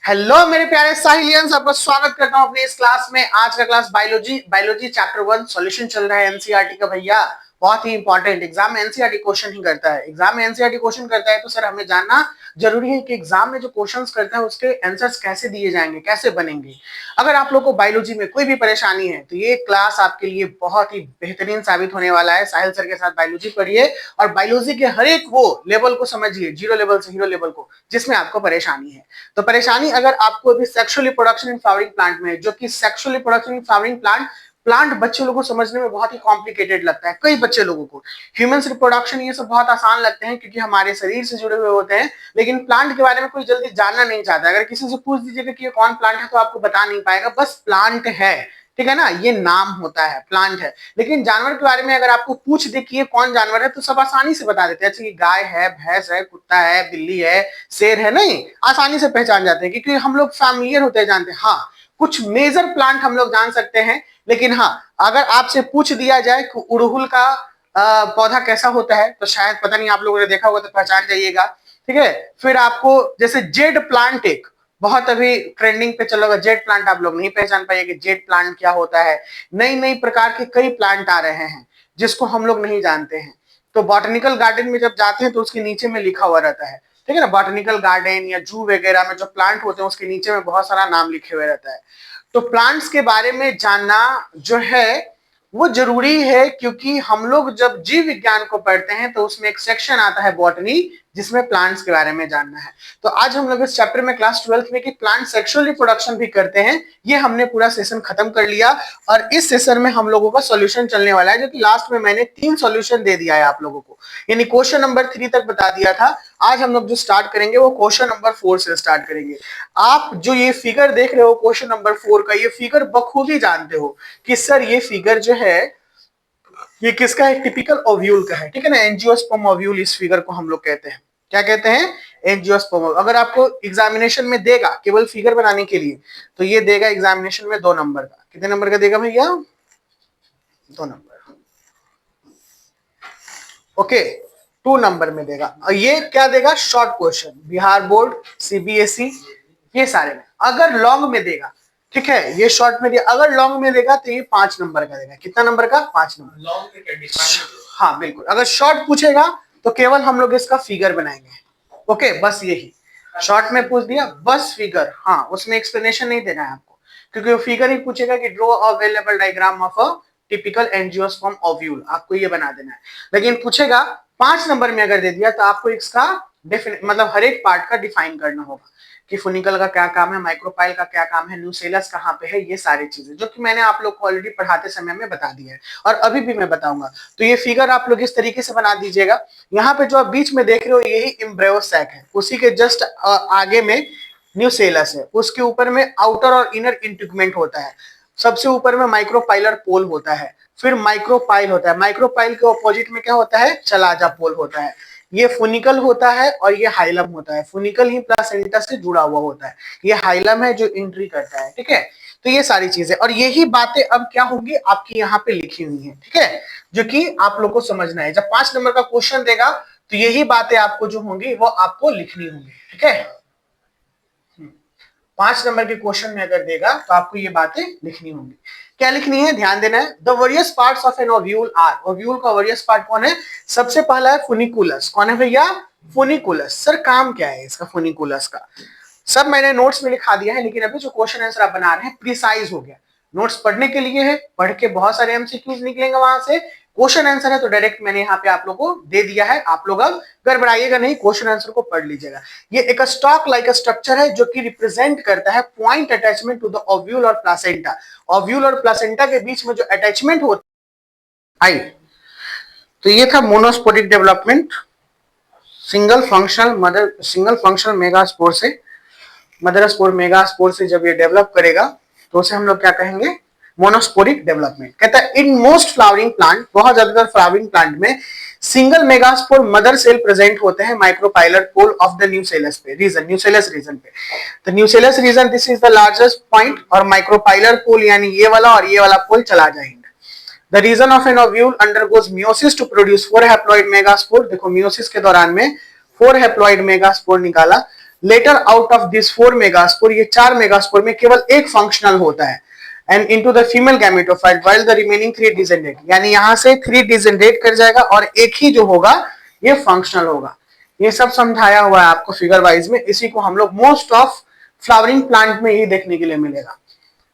Hello मेरे प्यारे साहिलियंस, आपका स्वागत करता हूं अपनी इस क्लास में। आज का क्लास बायोलॉजी चैप्टर 1 सॉल्यूशन चल रहा है एनसीईआरटी का। भैया बहुत ही इंपॉर्टेंट, एग्जाम में एनसीईआरटी क्वेश्चन ही करता है। एग्जाम में एनसीईआरटी क्वेश्चन करता है तो सर हमें जानना जरूरी है कि एग्जाम में जो क्वेश्चंस करता है उसके आंसर्स कैसे दिए जाएंगे, कैसे बनेंगे। अगर आप लोग को बायोलॉजी में कोई भी परेशानी है तो ये क्लास आपके लिए बहुत ही बेहतरीन साबित होने वाला है। साहिल सर के साथ बायोलॉजी पढ़िए और बायोलॉजी के हर एक वो लेवल को समझिए, जीरो लेवल से हीरो लेवल को, जिसमें आपको परेशानी है। तो परेशानी अगर आपको अभी sexually production in flowering plant में, जो कि sexually production in flowering plant बच्चे लोगों को समझने में बहुत ही कॉम्प्लिकेटेड लगता है कई बच्चे लोगों को। ह्यूमंस रिप्रोडक्शन ये सब बहुत आसान लगते हैं क्योंकि हमारे शरीर से जुड़े हुए होते हैं, लेकिन प्लांट के बारे में कोई जल्दी जानना नहीं चाहता। अगर किसी से पूछ दीजिएगा कि ये कौन प्लांट है तो आपको बता नहीं पाएगा, बस प्लांट है, ठीक है ना, ये नाम होता है, प्लांट है। लेकिन जानवर के बारे में अगर आपको पूछ दे कि ये कौन जानवर है तो सब आसानी से बता देते हैं। अच्छा, ये गाय है, भैंस है, कुत्ता है, बिल्ली है, शेर है, नहीं, आसानी से पहचान जाते हैं क्योंकि हम लोग फैमिलियर होते हैं, जानते हैं। हाँ, कुछ मेजर प्लांट हम लोग जान सकते हैं, लेकिन हाँ, अगर आपसे पूछ दिया जाए कि उड़हुल का पौधा कैसा होता है तो शायद पता नहीं, आप लोगों ने देखा होगा तो पहचान जाइएगा, ठीक है। फिर आपको जैसे जेड प्लांट, एक बहुत अभी ट्रेंडिंग पे चला हुआ जेड प्लांट, आप लोग नहीं पहचान पाइएगा जेड प्लांट क्या होता है। नई नई प्रकार के कई प्लांट आ रहे हैं जिसको हम लोग नहीं जानते हैं। तो बॉटनिकल गार्डन में जब जाते हैं तो उसके नीचे में लिखा हुआ रहता है, ठीक है ना। बॉटनिकल गार्डन या जू वगैरह में जो प्लांट होते हैं उसके नीचे में बहुत सारा नाम लिखे हुए रहता है। तो प्लांट्स के बारे में जानना जो है वो जरूरी है, क्योंकि हम लोग जब जीव विज्ञान को पढ़ते हैं तो उसमें एक सेक्शन आता है बॉटनी, जिसमें प्लांट्स के बारे में जानना है। तो आज हम लोग इस चैप्टर में क्लास 12th में कि प्लांट सेक्सुअल रिप्रोडक्शन भी करते हैं, ये हमने पूरा सेशन खत्म कर लिया। और इस सेशन में हम लोगों का सॉल्यूशन चलने वाला है, जो कि लास्ट में मैंने 3 सॉल्यूशन दे दिया है आप लोगों को, यानी क्वेश्चन नंबर 3 तक बता दिया था। आज हम लोग जो स्टार्ट करेंगे वो क्वेश्चन नंबर 4 से स्टार्ट करेंगे। आप जो ये फिगर देख रहे हो क्वेश्चन नंबर 4 का, ये फिगर बखूबी जानते हो कि सर ये फिगर जो है ये किसका है, टिपिकल ओव्यूल का है, ठीक है ना। एंजियोस्पर्म ओव्यूल इस फिगर को हम लोग कहते हैं, क्या कहते हैं, एंजियोस्पर्म। अगर आपको एग्जामिनेशन में देगा केवल फिगर बनाने के लिए तो ये देगा एग्जामिनेशन में 2 नंबर का। कितने नंबर का देगा भैया, 2 नंबर, ओके, 2 नंबर में देगा। और ये क्या देगा, short question, Bihar board, CBSE, ये सारे में। अगर लॉन्ग में देगा, ठीक है, ये शॉर्ट में दिया, अगर लॉन्ग में देगा तो ये 5 नंबर का देगा। कितना नंबर का, 5 नंबर। लॉन्ग, हाँ बिल्कुल। अगर शॉर्ट पूछेगा तो केवल हम लोग इसका फिगर बनाएंगे, ओके, बस यही। शॉर्ट में पूछ दिया बस फिगर, हाँ, उसमें एक्सप्लेनेशन नहीं देना है आपको, क्योंकि वो फिगर ही पूछेगा कि draw a well diagram of a typical angiosperm ovule, आपको ये बना देना है। लेकिन पूछेगा 5 नंबर में अगर दे दिया तो आपको इसका मतलब हर एक पार्ट का डिफाइन करना होगा कि फुनिकल का क्या काम है, माइक्रोपाइल का क्या काम है, न्यूसेलस कहाँ पे है, ये सारी चीजें जो कि मैंने आप लोग को ऑलरेडी पढ़ाते समय में बता दिया है और अभी भी मैं बताऊंगा। तो ये फिगर आप लोग इस तरीके से बना दीजिएगा। यहाँ पे जो आप बीच में देख रहे हो यही एम्ब्रियो सैक है, उसी के जस्ट आगे में न्यूसेलस है, उसके ऊपर में आउटर और इनर इंटीग्यूमेंट होता है, सबसे ऊपर में माइक्रोपाइलर पोल होता है, फिर माइक्रोपाइल होता है, माइक्रोपाइल के ऑपोजिट में क्या होता है, चलाजा पोल होता है। ये फुनिकल होता है और ये हाइलम होता है। फुनिकल ही प्लासेंटा से जुड़ा हुआ होता है, ये हाइलम है जो एंट्री करता है, ठीक है। तो ये सारी चीजें और यही बातें अब क्या होंगी आपकी यहाँ पे लिखी हुई है, ठीक है, जो कि आप लोग को समझना है। जब 5 नंबर का क्वेश्चन देगा तो यही बातें आपको जो होंगी वो आपको लिखनी होंगी, ठीक है। 5 नंबर के क्वेश्चन में अगर देगा तो आपको ये बातें लिखनी होंगी। क्या लिखनी है, ध्यान देना है। The various parts of an ovule are, ovule का वेरियस पार्ट कौन है, सबसे पहला है फुनिकुलस। कौन है भैया, फुनिकुलस। सर काम क्या है इसका फुनिकुलस का, सब मैंने नोट्स में लिखा दिया है, लेकिन अभी जो क्वेश्चन आंसर आप बना रहे हैं प्रिसाइज हो गया। नोट्स पढ़ने के लिए है, पढ़ के बहुत सारे एमसीक्यूज निकलेंगे वहां से, क्वेश्चन आंसर है तो डायरेक्ट मैंने यहाँ पे आप लोगों को दे दिया है। आप लोग अब गड़बड़ाइएगा नहीं, क्वेश्चन आंसर को पढ़ लीजिएगा। ये एक स्टॉक लाइक स्ट्रक्चर है जो कि रिप्रेजेंट करता है point attachment to the ovule और प्लासेंटा। ओव्यूल और प्लासेंटा के बीच में जो अटैचमेंट होता है, तो ये था monosporic development, single functional megaspore से, मदर स्पोर मेगास्पोर से जब ये डेवलप करेगा तो उसे हम लोग क्या कहेंगे, मोनोस्पोरिक डेवलपमेंट। कहता है इन मोस्ट फ्लावरिंग प्लांट, बहुत ज्यादातर फ्लावरिंग प्लांट में single megaspore mother cell present होते हैं micropylar pole of the nucellus पे, रीजन न्यूसेलस रीजन पे। तो nucellus region this is the largest point, और माइक्रोपाइलर पोल यानी ये वाला और ये वाला पोल चला जाएंगे। The region of an ovule undergoes meiosis to produce 4 haploid megaspore। देखो meiosis के दौरान में 4 haploid megaspore निकाला। Later out of this 4 megaspore, ये 4 मेगास्पोर में केवल एक फंक्शनल होता है, and into the female gametophyte while the remaining 3 degenerate, यानी यहां से 3 डिजेनरेट कर जाएगा और एक ही जो होगा ये फंक्शनल होगा। ये सब समझाया हुआ है आपको फिगर वाइज में, इसी को हम लोग मोस्ट ऑफ फ्लावरिंग प्लांट में ही देखने के लिए मिलेगा।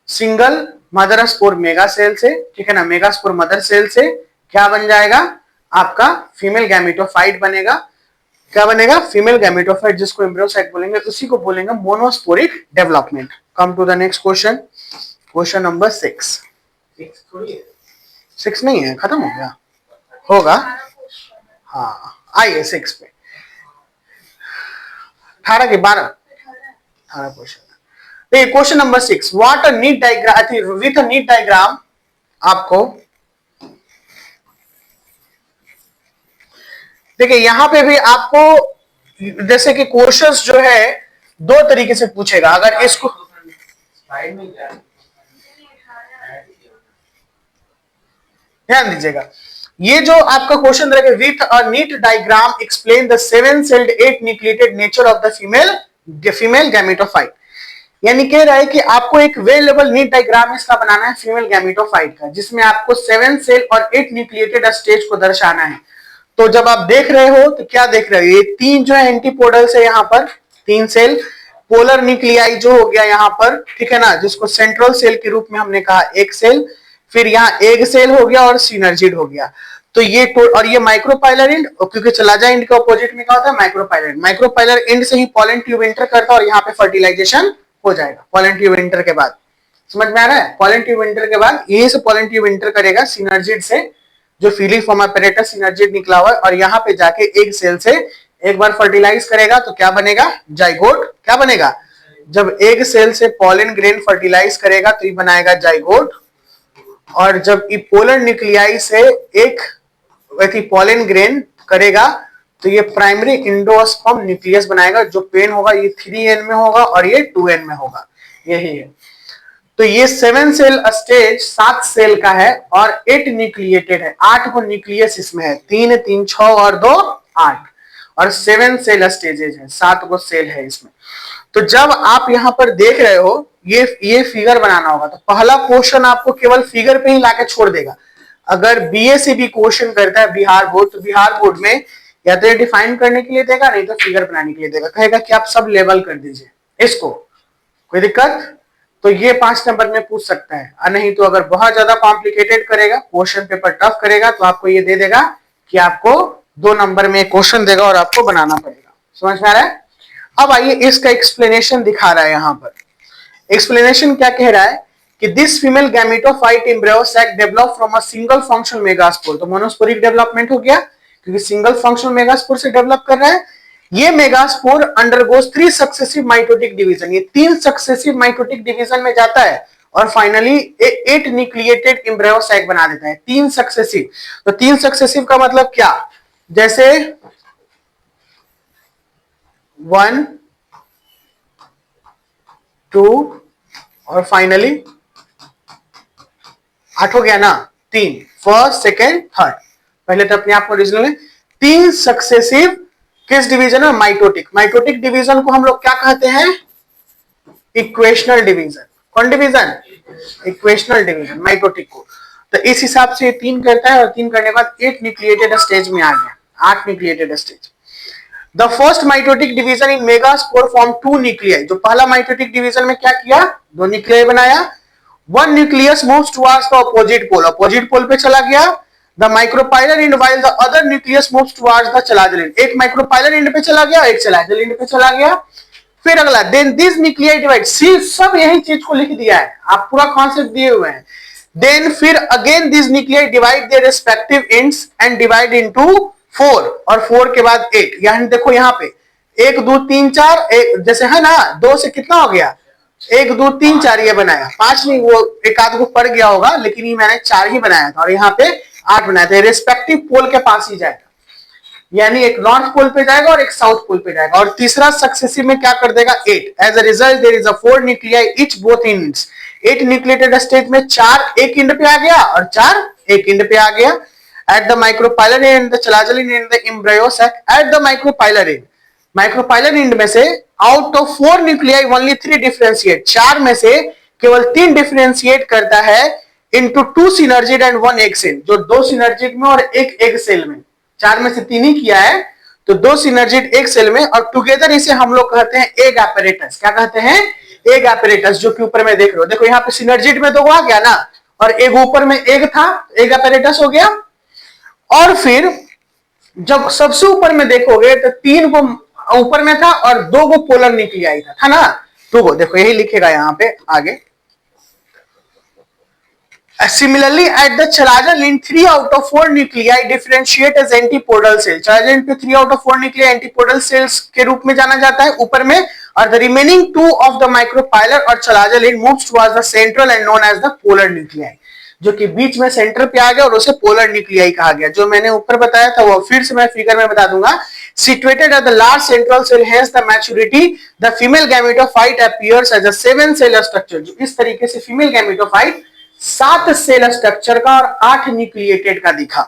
Single mother spore mega sale से, ठीक है ना, मेगा स्पोर मदर सेल से क्या बन जाएगा आपका फीमेल गैमेटोफाइट बनेगा। क्या बनेगा? फीमेल गैमेटोफाइट, जिसको एम्ब्रियोसाइट बोलेंगे, उसी को बोलेंगे monosporic development. Come to the next question, question number 6। 6 नहीं है, खत्म हो गया होगा। हाँ आइए 6 पे, 18 के 12 18 क्वेश्चन। देखिए question number 6, what a neat diagram, with a neat diagram आपको देखिए यहां पे भी आपको जैसे कि क्वेश्चंस जो है दो तरीके से पूछेगा। अगर इसको ध्यान दीजिएगा, ये जो आपका क्वेश्चन रहेगा, with a neat diagram explain the 7 sailed 8 nucleated nature of the female gametophyte, यानी कह रहा है कि आपको एक वेल लेवल नीट डायग्राम इसका बनाना है फीमेल गैमेटोफाइट का, जिसमें आपको 7 सेल और 8 न्यूक्लिएटेड स्टेज को दर्शाना है। तो जब आप देख रहे हो तो क्या देख रहे हो, ये 3 जो है एंटीपोडल्स है, यहाँ पर 3 सेल, पोलर न्यूक्लियाई जो हो गया यहाँ पर, ठीक है ना, जिसको सेंट्रल सेल के रूप में हमने कहा एक सेल, फिर यहाँ एग सेल हो गया और सिनर्जिड हो गया। तो ये और ये माइक्रोपाइलर एंड, क्योंकि चलाजा एंड के ऑपोजिट में क्या होता है माइक्रोपाइलर, माइक्रोपाइलर एंड से ही पॉलन ट्यूब एंटर करता है और यहाँ पे फर्टिलाइजेशन हो जाएगा पॉलन ट्यूब एंटर के बाद। समझ में आ रहा है? पॉलन ट्यूब एंटर के बाद यही से पॉलन ट्यूब एंटर करेगा सिनर्जिड से, जो फीलिंग फॉर्म अपैरेटस सिनर्जिड निकला हुआ है, और यहाँ पे जाके एग सेल से एक बार फर्टिलाइज करेगा तो क्या बनेगा? जाइगोट। क्या बनेगा? जब एग सेल से पॉलन ग्रेन फर्टिलाइज करेगा तो ये बनाएगा जाइगोट, और जब ये पोलर न्यूक्लियाई से एक पॉलन ग्रेन करेगा तो ये प्राइमरी इंडोस्पर्म न्यूक्लियस बनाएगा। जो पेन होगा ये 3n में होगा और ये 2n में होगा, यही है। तो ये 7 सेल स्टेज 7 सेल का है और 8 न्यूक्लिएटेड है, 8 को न्यूक्लियस इसमें है, 3 3 6 और 2 8, और 7 सेल स्टेजेज है, 7 को सेल है इसमें। तो जब आप यहां पर देख रहे हो ये फिगर बनाना होगा, तो पहला क्वेश्चन आपको केवल फिगर पे ही लाके छोड़ देगा। अगर बीएससीबी क्वेश्चन करता है बिहार बोर्ड, तो बिहार बोर्ड में या तो ये डिफाइन करने के लिए देगा, नहीं तो फिगर बनाने के लिए देगा, कहेगा कि आप सब लेवल कर दीजिए इसको, कोई दिक्कत? तो ये 5 नंबर में पूछ सकता है, और नहीं तो अगर बहुत ज्यादा कॉम्प्लिकेटेड करेगा, क्वेश्चन पेपर टफ करेगा, तो आपको ये दे देगा कि आपको 2 नंबर में क्वेश्चन देगा और आपको बनाना पड़ेगा। समझ में आ रहा है? अब आइए इसका एक्सप्लेनेशन दिखा रहा है यहां पर। एक्सप्लेनेशन क्या कह रहा है कि this female gametophyte embryo sac develop from a single functional megaspore, तो मोनोस्पोरिक डेवलपमेंट हो गया क्योंकि सिंगल फंक्शनल मेगास्पोर से डेवलप कर रहा है। ये megaspore undergoes 3 successive mitotic division, ये 3 सक्सेसिव माइटोटिक डिवीजन में जाता है और फाइनली 8 न्यूक्लिएटेड एम्ब्रियो सैक बना देता है। 3 सक्सेसिव, तो 3 सक्सेसिव का मतलब क्या? जैसे 1 2 और फाइनली 8 हो गया ना, 3, फर्स्ट सेकेंड थर्ड, पहले तो अपने आप को ओरिजिनल है। 3 सक्सेसिव किस डिवीजन है? माइटोटिक। माइटोटिक डिवीजन को हम लोग क्या कहते हैं? Equational division. कौन डिवीजन? इक्वेशनल डिवीजन, माइटोटिक को। तो इस हिसाब से 3 करता है, और 3 करने के बाद 8 न्यूक्लिएटेड स्टेज में आ गया, 8 nucleated stage. The first mitotic division in megaspore form 2 nuclei, जो पहला माइटोटिक डिवीजन में क्या किया? 2 न्यूक्लियाई बनाया। 1 nucleus moves towards the opposite pole, opposite pole पे चला गया। The micropylar end while the other nucleus moves towards the chalazal end, एक माइक्रोपाइलर एंड पे चला गया, एक चलाजल एंड पे चला गया। फिर अगला, देन दिस न्यूक्लियाई डिवाइड, सब यही चीज को लिख दिया है, आप पूरा कॉन्सेप्ट दिए हुए हैं। देन फिर again this nuclei divide their respective ends and divide into 4, और 4 के बाद 8। यहां देखो, यहाँ पे 1 2 3 4, जैसे है ना, 2 से कितना हो गया? 1 2 3 4 ये बनाया, 5 नहीं, वो एक आध को पड़ गया होगा, लेकिन ये मैंने 4 ही बनाया था, और यहाँ पे 8 बनाया था। रिस्पेक्टिव पोल के पास ही जाएगा, यानी एक नॉर्थ पोल पे जाएगा और एक साउथ पोल पे जाएगा। और तीसरा सक्सेसिव में क्या कर देगा? 8। As a result there is a 4 nuclei each both ends, 8 nucleated stage में 4 एक एंड पे आ गया और 4 एक एंड पे आ गया। At the micropylar end, the chalazoid end, the embryo sac at the micropylar end, micropylar end में से out of 4 nuclei only 3 differentiate, 4 में से केवल 3 डिफरेंशिएट करता है into 2 synergid and 1 egg cell, जो 2 सिनर्जिड में और एक एग सेल में, 4 में से 3 ही किया है, तो 2 सिनर्जिड एक सेल में, और टुगेदर इसे हम लोग कहते हैं एग एपरेटस। क्या कहते हैं? एग एपरेटस, जो कि ऊपर में देख रहे हो, देखो यहाँ पे सिनर्जिड में 2 आ गया ना, और एक ऊपर में एग था, एग एपरेटस हो गया। और फिर जब सबसे ऊपर में देखोगे तो 3 को ऊपर में था और 2 को पोलर न्यूक्लियाई था ना, 2 को, देखो यही लिखेगा यहाँ पे आगे। Similarly, at the Chalaja link, 3 out of 4 nuclei differentiate as antipodal cell. Chalaja link पे 3 out of 4 nuclei antipodal cells के रूप में जाना जाता है ऊपर में, और the remaining 2 of the micropylar और Chalaja link moves towards the central and known as the polar nuclei, जो कि बीच में सेंटर पे आ गया और उसे पोलर न्यूक्लियाई कहा गया। जो मैंने ऊपर बताया था वो फिर से मैं फिगर में बता दूंगा। Situated at the large central cell, hence the maturity, the female gametophyte appears as a 7 cell structure। जो इस तरीके से फीमेल गैमेटोफाइट 7 सेल स्ट्रक्चर का और 8 न्यूक्लिएटेड का दिखा।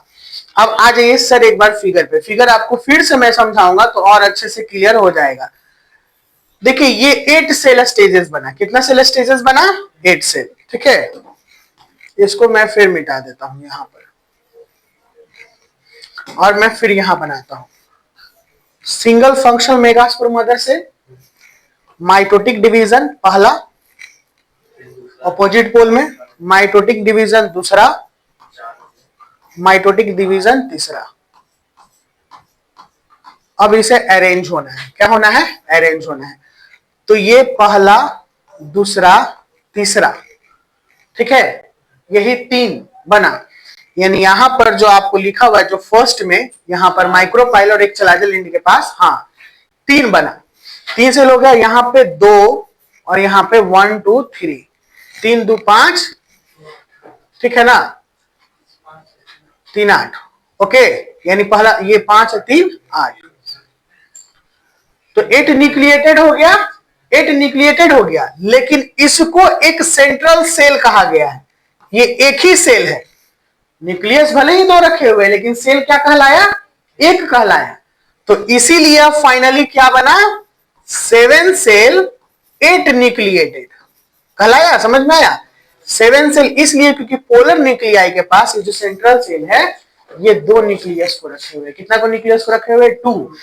अब आ जाइए सर एक बार फिगर पे, फिगर आपको फिर से मैं समझाऊंगा तो और अच्छे से क्लियर हो जाएगा। देखिए ये 8 सेल स्टेजेस बना, कितना सेल स्टेजेस बना? 8 सेल, ठीक है। इसको मैं फिर मिटा देता हूं यहां पर, और मैं फिर यहां बनाता हूं। Single functional megaspore mother cell, mitotic division पहला, अपोजिट पोल में माइटोटिक डिवीजन दूसरा, माइटोटिक डिवीजन तीसरा। अब इसे अरेंज होना है, क्या होना है? अरेंज होना है। तो ये पहला, दूसरा, तीसरा, ठीक है, यही 3 बना। यानी यहां पर जो आपको लिखा हुआ है, जो फर्स्ट में यहां पर माइक्रोपाइल और एक चलाजा लिंड के पास, हाँ 3 बना, 3 से लोग है, यहां पे 2 और यहां पे 1 2 3, 3 2 5, ठीक है ना, 3 8, ओके। यानी पहला ये 5 3 8, तो 8 न्यूक्लिएटेड हो गया, 8 न्यूक्लिएटेड हो गया, लेकिन इसको एक सेंट्रल सेल कहा गया है। ये एक ही सेल है, न्यूक्लियस भले ही 2 रखे हुए, लेकिन सेल क्या कहलाया? एक कहलाया। तो इसीलिए फाइनली क्या बना? 7 सेल 8 न्यूक्लिएटेड कहलाया। समझ में आया? 7 सेल इसलिए क्योंकि पोलर न्यूक्लियाई के पास ये जो सेंट्रल सेल है, ये 2 न्यूक्लियस को रखे हुए, कितना को न्यूक्लियस को रखे हुए? 2।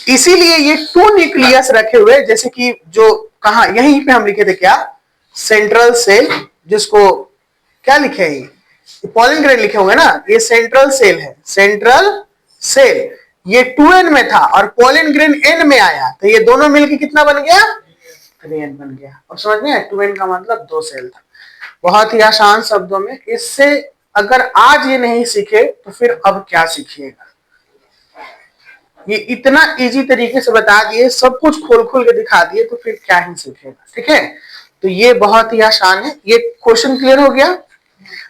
इसीलिए ये 2 न्यूक्लियस रखे हुए, जैसे कि जो कहा यहीं पे हम लिखे थे क्या? सेंट्रल सेल, जिसको क्या लिखे हैं? पॉलिन ग्रेन लिखे होंगे ना, ये सेंट्रल सेल है, सेंट्रल सेल। ये 2n में था और पॉलिन ग्रेन n में आया, तो ये दोनों मिलकर कितना बन गया? 3n बन गया। और समझ में? 2n का मतलब 2 सेल था। बहुत ही आसान शब्दों में, इससे अगर आज ये नहीं सीखे तो फिर अब क्या सीखिएगा? ये इतना इजी तरीके से बता दिए, सब कुछ खोल खोल के दिखा दिए, तो फिर क्या ही सीखेगा? ठीक है, तो ये बहुत ही आसान है। ये क्वेश्चन क्लियर हो गया?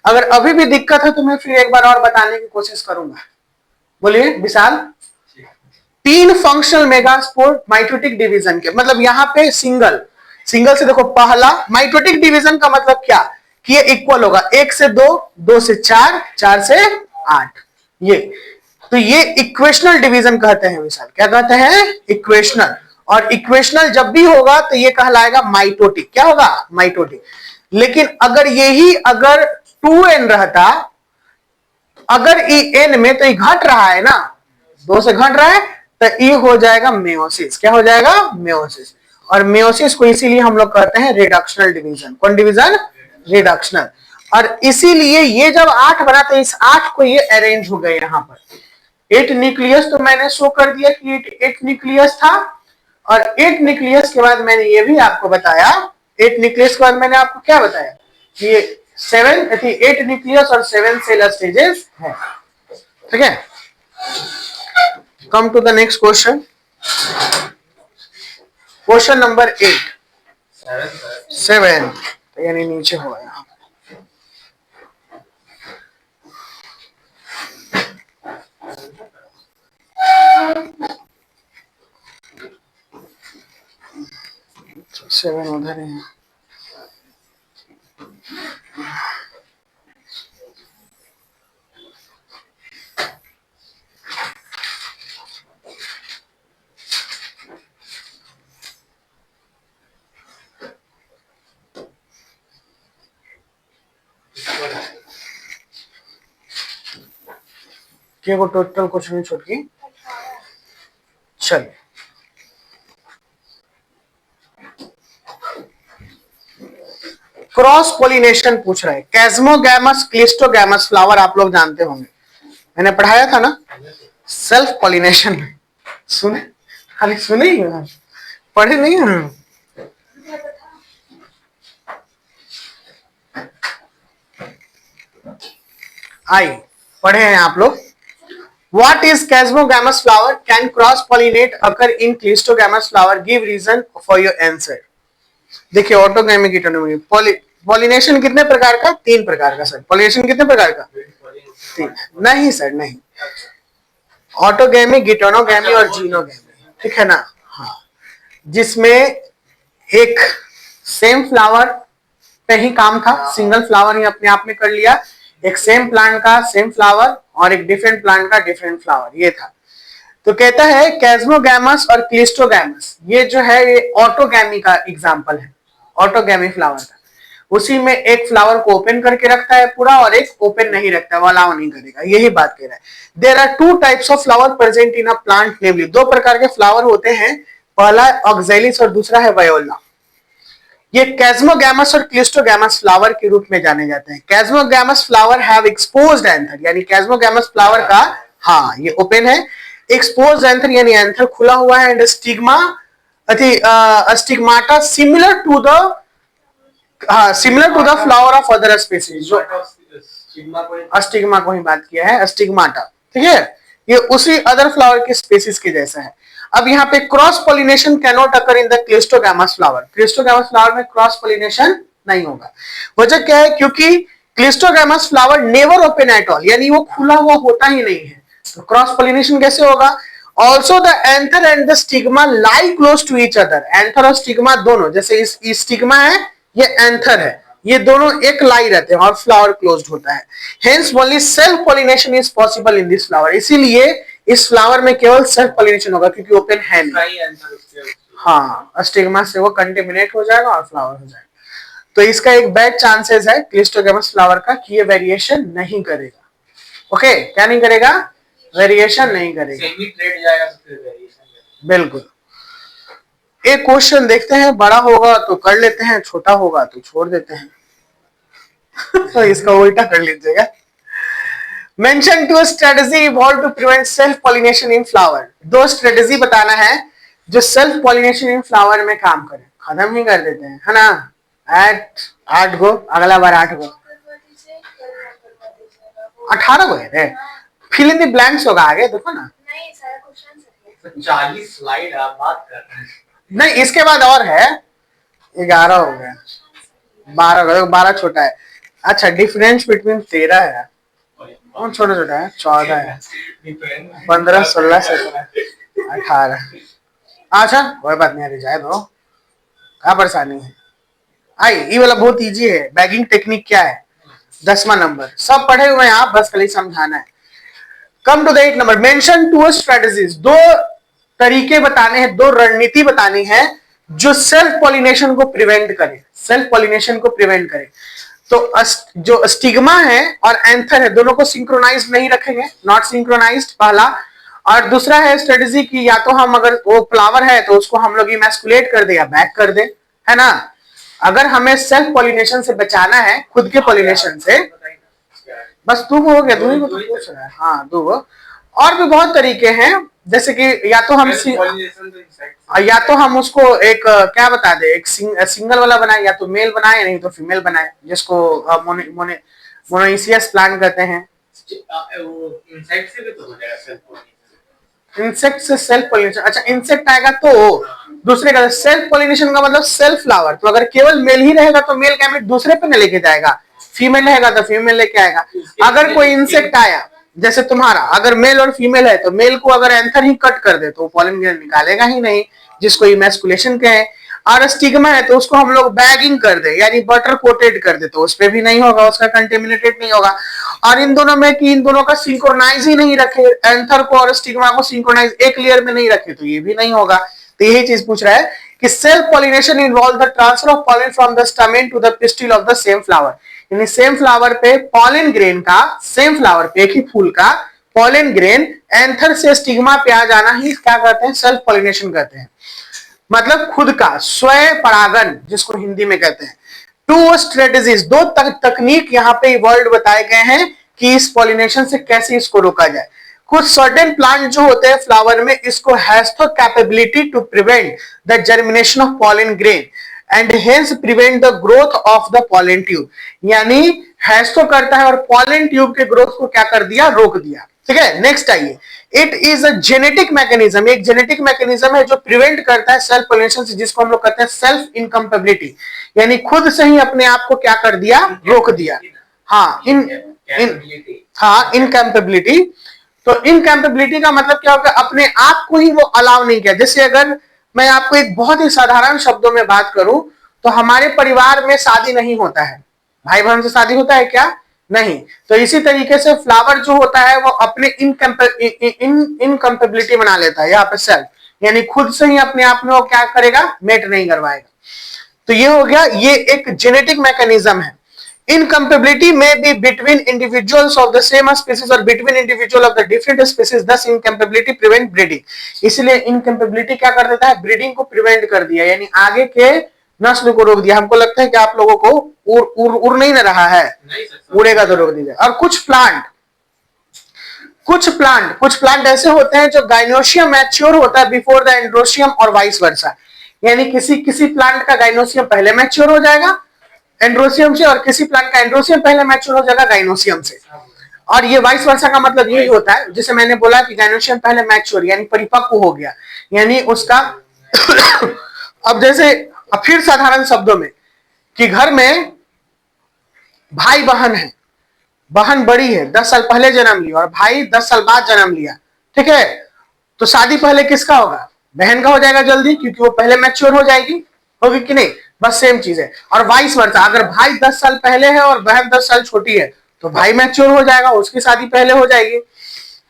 अगर अभी भी दिक्कत है तो मैं फिर एक बार और बताने की कोशिश करूंगा। बोलिए विशाल। 3 फंक्शनल मेगास्पोर माइटोटिक डिवीजन के, मतलब यहाँ पे सिंगल से देखो, पहला माइटोटिक डिवीजन का मतलब क्या? कि ये इक्वल होगा 1 से 2, 2 से 4, 4 से 8, ये तो ये इक्वेशनल डिवीजन कहते हैं विशाल। क्या कहते हैं? इक्वेशनल। और इक्वेशनल जब भी होगा तो ये कहलाएगा माइटोटिक। क्या होगा? माइटोटिक। लेकिन अगर यही अगर 2n रहता, अगर n में, तो ये घट रहा है ना, 2 से घट रहा है, तो ये हो जाएगा मेयोसिस। क्या हो जाएगा? मेयोसिस। और मेयोसिस को इसीलिए हम लोग कहते हैं रिडक्शनल डिवीजन। कौन डिवीजन? रिडक्शनल। और इसीलिए ये जब 8 बना तो इस 8 को ये अरेंज हो गए यहां पर। 8 न्यूक्लियस तो मैंने शो कर दिया कि 8 न्यूक्लियस था, और 8 न्यूक्लियस के बाद मैंने ये भी आपको बताया, 8 न्यूक्लियस के बाद मैंने आपको क्या बताया कि ये 8 न्यूक्लियस और 7 सेल स्टेजेस है। ठीक है, come to the next question. Question number 8 7, यानी नीचे होगा यहाँ। सेवन उधर है। के को टोटल कुछ नहीं छोटकी। चलिए क्रॉस पोलिनेशन पूछ रहा है। कैस्मोगैमस क्लिस्टोगैमस फ्लावर आप लोग जानते होंगे, मैंने पढ़ाया था ना सेल्फ पोलिनेशन। सुने खाली सुने ही हो, पढ़े नहीं हो। आई पढ़े हैं आप लोग। What is Chasmogamous flower? Can cross pollinate occur in Clistogamous flower? Give reason for your answer. देखिए ऑटोगैमिक इटोनोमी पॉलिनेशन कितने प्रकार का? 3 प्रकार का सर। पॉलिनेशन कितने प्रकार का? 3 नहीं सर नहीं, ऑटोगैमी, गिटोनोगैमी और जीनोगैमी, ठीक है ना। हाँ, जिसमें एक सेम फ्लावर पे ही काम था, सिंगल फ्लावर ही अपने आप में कर लिया, एक सेम प्लांट का सेम फ्लावर और एक डिफरेंट प्लांट का डिफरेंट फ्लावर, ये था। तो कहता है कैस्मोगैमस और क्लिस्टोगैमस ये जो है ये ऑटोगैमी का एग्जांपल है, ऑटोगैमी फ्लावर का। उसी में एक फ्लावर को ओपन करके रखता है पूरा और एक ओपन नहीं रखता है, वो अलाउ नहीं करेगा, यही बात कह रहा है। There are 2 types of flower present in a plant namely, 2 प्रकार के फ्लावर होते हैं, पहला ऑक्जेलिस और दूसरा है वायोला। ये कैस्मोगैमस और क्लिस्टोगैमस फ्लावर के रूप में जाने जाते हैं। कैस्मोगैमस फ्लावर हैव एक्सपोज्ड एंथर, यानी कैस्मोगैमस फ्लावर का हाँ ये ओपन है, एक्सपोज्ड एंथर यानी एंथर खुला हुआ है, and stigma stigmata similar to the flower of other species. जो स्टिग्मा को ही बात किया है, स्टिग्माटा, ठीक है, ये उसी अदर फ्लावर के स्पीसीज के जैसा है। अब यहाँ पे cross pollination cannot occur in the cleistogamous flower, cleistogamous flower में क्रॉस पोलिनेशन नहीं होगा। वजह क्या है? क्योंकि cleistogamous flower never open at all, यानी वो खुला हुआ होता ही नहीं है, तो क्रॉस पोलिनेशन कैसे होगा? Also the anther and the stigma lie close to each other, anther और स्टिग्मा दोनों, जैसे इस स्टिग्मा है ये एंथर है, ये दोनों एक लाई रहते हैं और फ्लावर क्लोज्ड होता है। Hence only self pollination is possible in this flower, इसीलिए इस फ्लावर में केवल सेल्फ पोलिनेशन होगा क्योंकि ओपन है नहीं। हाँ, स्टिग्मा से वो कंटेमिनेट हो जाएगा और फ्लावर हो जाएगा। तो इसका एक बैड चांसेस है क्लिस्टोगैमस फ्लावर का कि ये वेरिएशन नहीं करेगा। ओके, क्या नहीं करेगा? वेरिएशन नहीं करेगा, सेमी ट्रेड जाएगा तो फिर वेरिएशन। बिल्कुल। एक क्वेश्चन देखते हैं, बड़ा होगा तो कर लेते हैं, छोटा होगा तो छोड़ देते हैं। तो इसका उल्टा कर लीजिएगा। Mention 2 strategy evolved to prevent self pollination in flower, 2 strategy बताना है जो सेल्फ पॉलिनेशन इन फ्लावर में काम करे। खत्म ही कर देते हैं, है ना। 8 गो, अगला बार 8 गो, 18 गो है, फिल इन द ब्लैंक्स होगा आगे, देखो ना। नहीं सारा क्वेश्चन 40 स्लाइड आप बात कर रहे हैं। नहीं, इसके बाद और है, 11 हो गया, 12 हो गया, 12 छोटा है। अच्छा, डिफरेंस बिटवीन 13 है और छोटा छोटा है, 14 है, 15, 16, 17, 18। अच्छा कोई बात नहीं, जाए दो, क्या परेशानी है। आई ये वाला बहुत इजी है, बैगिंग टेक्निक क्या है, 10वां नंबर, सब पढ़े हुए हैं आप, बस खाली समझाना है। Come to the 8 number, mention 2 strategies, 2 तरीके बताने हैं, 2 रणनीति बतानी है जो सेल्फ पॉलिनेशन को प्रिवेंट करे, सेल्फ पॉलिनेशन को प्रिवेंट करे। तो जो स्टिग्मा है और एंथर है दोनों को सिंक्रोनाइज नहीं रखेंगे, नॉट सिंक्रोनाइज्ड, पहला। और दूसरा है स्ट्रेटजी की, या तो हम अगर वो फ्लावर है तो उसको हम लोग इमैस्कुलेट कर दे या बैक कर दे, है ना। अगर हमें सेल्फ पॉलिनेशन से बचाना है, खुद के पॉलिनेशन से, बस 2 हो गया, 2 ही को तो पूछ रहा है। हाँ 2, और भी बहुत तरीके हैं, जैसे कि या तो हम उसको एक क्या बता दे, एक सिंगल वाला बनाए, या तो मेल बनाए नहीं तो फीमेल बनाए, जिसको मोनोइसियस प्लांट कहते हैं। इंसेक्ट से भी तो हो जाएगा सेल्फ पॉलिनेशन, इंसेक्ट से सेल्फ पॉलिनेशन। अच्छा, इंसेक्ट आएगा तो दूसरे का, सेल्फ पॉलिनेशन का मतलब सेल्फ फ्लावर, तो अगर केवल मेल ही रहेगा तो मेल गैमेट दूसरे पे न लेके जाएगा, फीमेल रहेगा तो फीमेल लेके आएगा। अगर कोई इंसेक्ट आया, जैसे तुम्हारा अगर मेल और फीमेल है तो मेल को अगर एंथर ही कट कर दे तो पॉलन ग्रेन निकालेगा ही नहीं, जिसको इमैस्कुलेशन कहे। और स्टिग्मा है तो उसको हम लोग बैगिंग कर दे, यानी बटर कोटेड कर दे, तो उस पे भी नहीं होगा, उसका कंटेमिनेटेड नहीं होगा। और इन दोनों में कि इन दोनों का सिंक्रोनाइज ही नहीं रखे, एंथर को और स्टिग्मा को सिंक्रोनाइज एक लेयर में नहीं रखे, तो ये भी नहीं होगा। तो यही चीज पूछ रहा है कि self pollination involve the transfer of pollen from the stamen to the pistil of the same flower, यानी सेम फ्लावर पे पॉलन ग्रेन का, सेम फ्लावर पे एक ही फूल का पॉलन ग्रेन एंथर से स्टिग्मा पे आ जाना ही क्या कहते हैं, सेल्फ पॉलिनेशन कहते हैं। मतलब खुद का स्वयं परागन जिसको हिंदी में कहते हैं। टू स्ट्रेटेजीज, दो तकनीक यहाँ पे वर्ड बताए गए हैं कि इस पॉलिनेशन से कैसे इसको रोका जाए। कुछ सर्टेन प्लांट जो होते हैं फ्लावर में, इसको has the capability to prevent the germination of pollen grain and hence prevent the growth of the pollen tube. यानी हैज तो करता है और पॉलन ट्यूब के ग्रोथ को क्या कर दिया, रोक दिया। ठीक है, नेक्स्ट आइए। It is a genetic mechanism, एक जेनेटिक मैकेनिज्म है जो प्रिवेंट करता है सेल्फ पॉलिनेशन से, जिसको हम लोग कहते हैं सेल्फ इनकम्पेबिलिटी, यानी खुद से ही अपने आप को क्या कर दिया, रोक दिया। हाँ इनकम्पेबिलिटी। तो इनकैपेबिलिटी का मतलब क्या होगा, अपने आप को ही वो अलाउ नहीं किया। जैसे अगर मैं आपको एक बहुत ही साधारण शब्दों में बात करूं तो हमारे परिवार में शादी नहीं होता है, भाई बहन से शादी होता है क्या, नहीं। तो इसी तरीके से फ्लावर जो होता है वो अपने इनकम्पेबिलिटी बना लेता है यहाँ पे सेल्फ, यानी खुद से ही अपने आप में वो क्या करेगा, मेट नहीं करवाएगा। तो ये हो गया, ये एक जेनेटिक मैकेनिज्म है। Incompatibility may be between individuals of the same species or between individual of the different species. Thus, incompatibility prevent breeding. इसलिए incompatibility क्या कर देता है, ब्रीडिंग को प्रिवेंट कर दिया, यानी आगे के नस्ल को रोक दिया। हमको लगता है कि आप लोगों को उड़ नहीं न रहा है, उड़ेगा तो रोक दीजिए। और कुछ प्लांट ऐसे होते हैं जो गाइनोशियम मैच्योर होता है बिफोर द एंड्रोशियम और वाइस वर्सा, यानी किसी प्लांट का गाइनोशियम पहले मैच्योर हो जाएगा एंड्रोसियम से, और किसी प्लांट का एंड्रोसियम पहले मैच्योर हो जाएगा गाइनोसियम से। और ये वाइस वर्सा का मतलब यही होता है, जैसे मैंने बोला कि गाइनोसियम पहले मैच्योर यानी परिपक्व हो गया, यानी उसका अब जैसे फिर साधारण शब्दों में कि घर में भाई बहन है, बहन बड़ी है 10 साल पहले जन्म लिया और भाई 10 साल बाद जन्म लिया, ठीक है, तो शादी पहले किसका होगा, बहन का हो जाएगा जल्दी, क्योंकि वो पहले मैच्योर हो जाएगी, होगी कि नहीं, बस सेम चीज है। और वाइस वर्सा, अगर भाई 10 साल पहले है और बहन 10 साल छोटी है तो भाई मैच्योर हो जाएगा, उसकी शादी पहले हो जाएगी।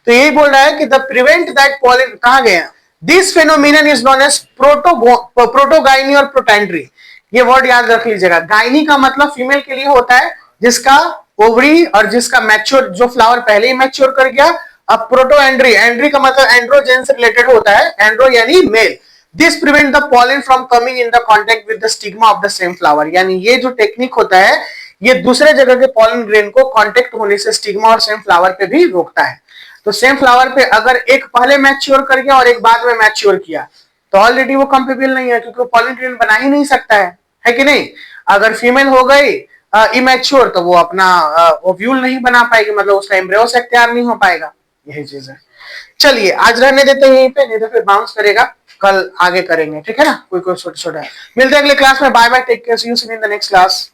तो यही बोल रहा है कि द प्रिवेंट दैट पॉलन, कहा गया, this phenomenon is known as protogyny और प्रोटेंड्री। ये वर्ड याद रख लीजिएगा, गाइनी का मतलब फीमेल के लिए होता है जिसका ओवरी और जिसका मैच्योर, जो फ्लावर पहले ही मैच्योर कर गया। अब प्रोटो एंड्री, एंड्री का मतलब एंड्रोजेन से रिलेटेड होता है, एंड्रो यानी male. This prevent the pollen from coming in the contact with the stigma of the same flower, यानी ये जो टेक्निक होता है ये दूसरे जगह के पॉलन ग्रेन को कांटेक्ट होने से स्टिग्मा और सेम फ्लावर पे भी रोकता है। तो सेम फ्लावर पे अगर एक पहले मैच्योर कर गया और एक बाद में मैच्योर किया तो ऑलरेडी वो कंपेबल नहीं है, क्योंकि वो पॉलन ग्रेन बना ही नहीं सकता है कि नहीं। अगर फीमेल हो गई इमैच्योर तो वो अपना ओव्यूल नहीं बना पाएगी, मतलब उसका एम्ब्रियो सेक तैयार नहीं हो पाएगा, यही चीज है। चलिए आज रहने देते हैं यहीं पे, नहीं तो फिर बाउंस करेगा, कल आगे करेंगे, ठीक है ना। कोई छोटा छोटा मिलते हैं अगले क्लास में। Bye bye, take care, see you soon in the next class.